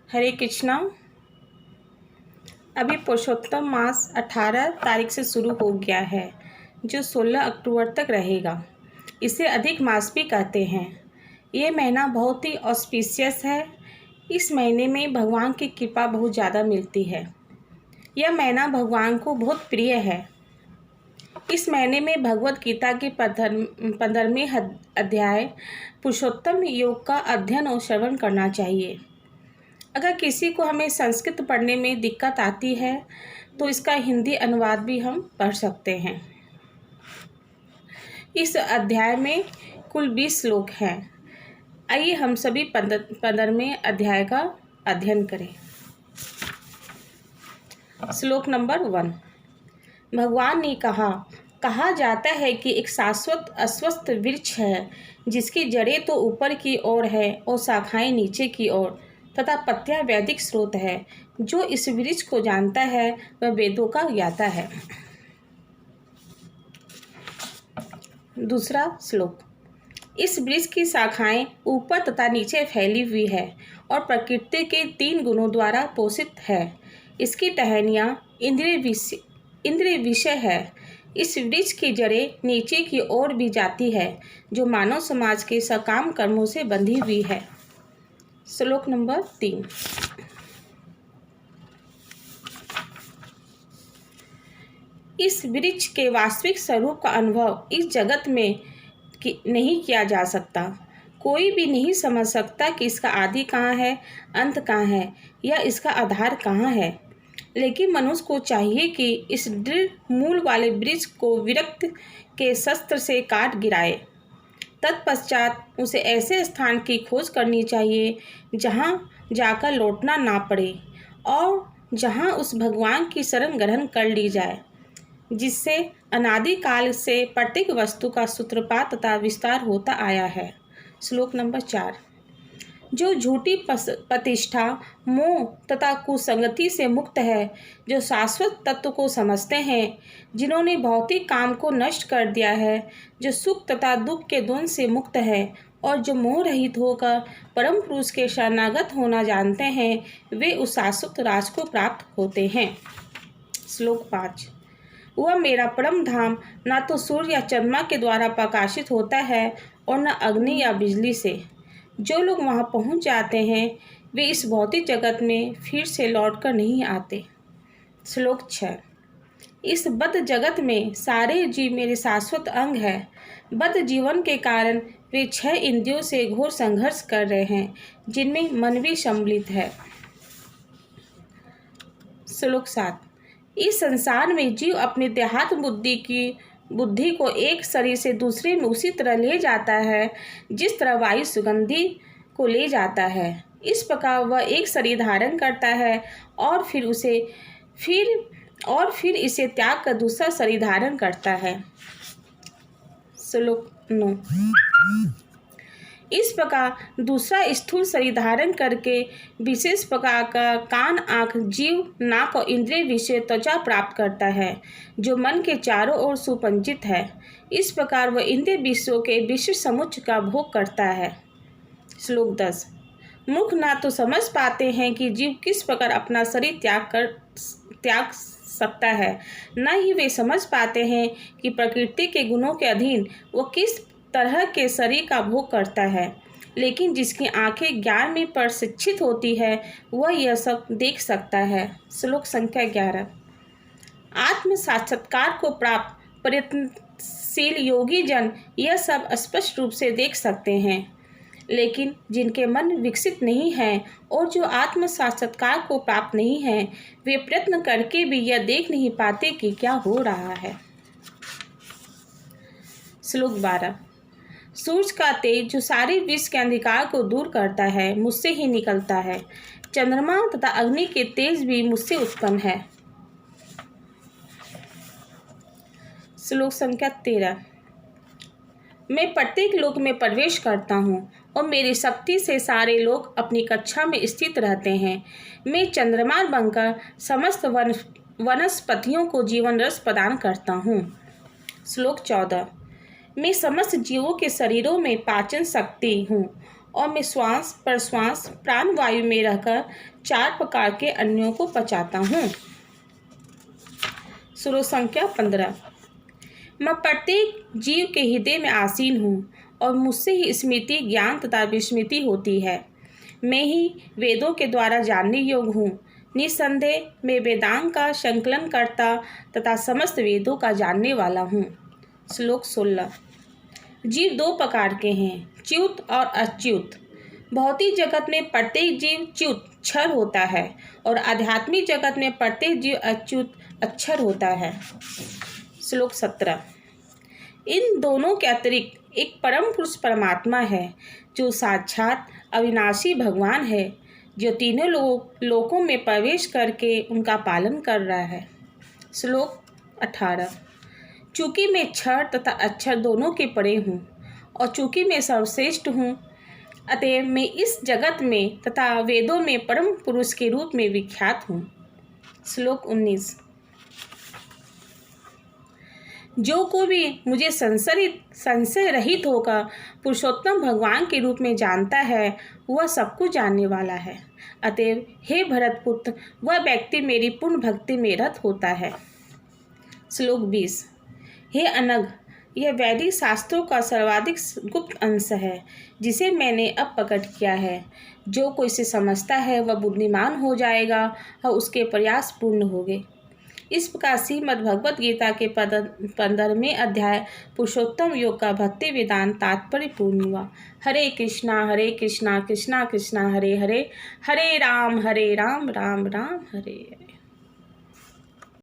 हरे कृष्णा। अभी पुरुषोत्तम मास 18 तारीख से शुरू हो गया है, जो 16 अक्टूबर तक रहेगा। इसे अधिक मास भी कहते हैं। ये महीना बहुत ही ऑस्पिशियस है। इस महीने में भगवान की कृपा बहुत ज़्यादा मिलती है। यह महीना भगवान को बहुत प्रिय है। इस महीने में भगवत गीता के 15वें अध्याय पुरुषोत्तम योग का अध्ययन और श्रवण करना चाहिए। अगर किसी को हमें संस्कृत पढ़ने में दिक्कत आती है तो इसका हिंदी अनुवाद भी हम पढ़ सकते हैं। इस अध्याय में कुल 20 श्लोक हैं। आइए हम सभी 15वें अध्याय का अध्ययन करें। श्लोक नंबर 1। भगवान ने कहा जाता है कि एक शाश्वत अस्वस्थ वृक्ष है, जिसकी जड़ें तो ऊपर की ओर है और शाखाएं नीचे की ओर, तथा पत्तियां वैदिक स्रोत है। जो इस वृक्ष को जानता है वह वेदों का ज्ञाता है। दूसरा श्लोक। इस वृक्ष की शाखाएं ऊपर तथा नीचे फैली हुई है और प्रकृति के 3 गुणों द्वारा पोषित है। इसकी टहनियाँ इंद्रिय विषय है। इस वृक्ष की जड़ें नीचे की ओर भी जाती है, जो मानव समाज के सकाम कर्मों से बंधी हुई है। श्लोक नंबर 3। इस वृक्ष के वास्तविक स्वरूप का अनुभव इस जगत में नहीं किया जा सकता। कोई भी नहीं समझ सकता कि इसका आदि कहाँ है, अंत कहाँ है, या इसका आधार कहाँ है। लेकिन मनुष्य को चाहिए कि इस दृढ़ मूल वाले वृक्ष को विरक्त के शस्त्र से काट गिराए। तत्पश्चात उसे ऐसे स्थान की खोज करनी चाहिए जहाँ जाकर लौटना ना पड़े और जहाँ उस भगवान की शरण ग्रहण कर ली जाए, जिससे अनादिकाल से प्रत्येक वस्तु का सूत्रपात तथा विस्तार होता आया है। श्लोक नंबर 4। जो झूठी प्रतिष्ठा, मोह तथा कुसंगति से मुक्त है, जो शाश्वत तत्व को समझते हैं, जिन्होंने भौतिक काम को नष्ट कर दिया है, जो सुख तथा दुख के द्वंद्व से मुक्त है और जो मोह रहित होकर परम पुरुष के शरणागत होना जानते हैं, वे उस शाश्वत राज को प्राप्त होते हैं। श्लोक 5। वह मेरा परम धाम न तो सूर्य या चंद्रमा के द्वारा प्रकाशित होता है और न अग्नि या बिजली से। जो लोग वहां पहुंच जाते हैं वे इस भौतिक जगत में फिर से लौटकर नहीं आते। श्लोक 6। इस बद्ध जगत में सारे जीव मेरे शाश्वत अंग है। बद्ध जीवन के कारण वे 6 इंद्रियों से घोर संघर्ष कर रहे हैं, जिनमें मन भी सम्मिलित है। श्लोक 7। इस संसार में जीव अपनी देहात्म बुद्धि को एक शरीर से दूसरे में उसी तरह ले जाता है जिस तरह वायु सुगंधि को ले जाता है। इस प्रकार वह एक शरीर धारण करता है और फिर इसे त्याग कर दूसरा शरीर धारण करता है। श्लोक 9। इस प्रकार दूसरा स्थूल शरीर धारण करके विशेष प्रकार का कान, आँख, जीव, नाक और इंद्रिय विषय त्वचा प्राप्त करता है, जो मन के चारों ओर सुपंचित है। इस प्रकार वह इंद्रिय विषयों के विश्व समुच्चय का भोग करता है। श्लोक 10। मूर्ख ना तो समझ पाते हैं कि जीव किस प्रकार अपना शरीर त्याग सकता है, न ही वे समझ पाते हैं कि प्रकृति के गुणों के अधीन वो किस तरह के शरीर का भोग करता है। लेकिन जिसकी आंखें ज्ञान में प्रशिक्षित होती है वह यह सब देख सकता है। श्लोक संख्या 11। आत्म साक्षात्कार को प्राप्त प्रयत्नशील योगी जन यह सब स्पष्ट रूप से देख सकते हैं, लेकिन जिनके मन विकसित नहीं है और जो आत्म साक्षात्कार को प्राप्त नहीं है, वे प्रयत्न करके भी यह देख नहीं पाते कि क्या हो रहा है। श्लोक 12। सूर्य का तेज जो सारे विश्व के अंधकार को दूर करता है, मुझसे ही निकलता है। चंद्रमा तथा अग्नि के तेज भी मुझसे उत्पन्न है। श्लोक संख्या 13। मैं प्रत्येक लोक में प्रवेश करता हूँ और मेरी शक्ति से सारे लोग अपनी कक्षा में स्थित रहते हैं। मैं चंद्रमा बनकर समस्त वनस्पतियों को जीवन रस प्रदान करता हूँ। श्लोक 14। मैं समस्त जीवों के शरीरों में पाचन शक्ति हूँ और मैं श्वास प्रश्वास प्राणवायु में रहकर 4 प्रकार के अन्यों को पचाता हूँ। श्लोक संख्या 15। मैं प्रत्येक जीव के हृदय में आसीन हूँ और मुझसे ही स्मृति, ज्ञान तथा विस्मृति होती है। मैं ही वेदों के द्वारा जानने योग्य हूँ। निस्संदेह मैं वेदांग का संकलन करता तथा समस्त वेदों का जानने वाला हूँ। श्लोक 16। जीव 2 प्रकार के हैं, च्युत और अच्युत। भौतिक जगत में प्रत्येक जीव च्युत क्षर होता है और आध्यात्मिक जगत में प्रत्येक जीव अच्युत अक्षर होता है। श्लोक 17। इन दोनों के अतिरिक्त एक परम पुरुष परमात्मा है जो साक्षात अविनाशी भगवान है, जो तीनों लोकों में प्रवेश करके उनका पालन कर रहा है। श्लोक 18। चूँकि मैं क्षर तथा अक्षर दोनों के परे हूँ और चूँकि मैं सर्वश्रेष्ठ हूँ, अतएव मैं इस जगत में तथा वेदों में परम पुरुष के रूप में विख्यात हूँ। श्लोक 19। जो कोई भी मुझे संशय रहित होकर पुरुषोत्तम भगवान के रूप में जानता है, वह सब कुछ जानने वाला है। अतएव हे भरतपुत्र, वह व्यक्ति मेरी पूर्ण भक्ति में रत होता है। श्लोक 20। हे अनघ, यह वैदिक शास्त्रों का सर्वाधिक गुप्त अंश है जिसे मैंने अब प्रकट किया है। जो कोई इसे समझता है वह बुद्धिमान हो जाएगा और उसके प्रयास पूर्ण होंगे। इस प्रकार श्रीमद् भगवत गीता के 15वें अध्याय पुरुषोत्तम योग का भक्ति वेदांत तात्पर्य पूर्ण हुआ। हरे कृष्णा कृष्णा कृष्णा हरे हरे, हरे राम राम राम हरे हरे।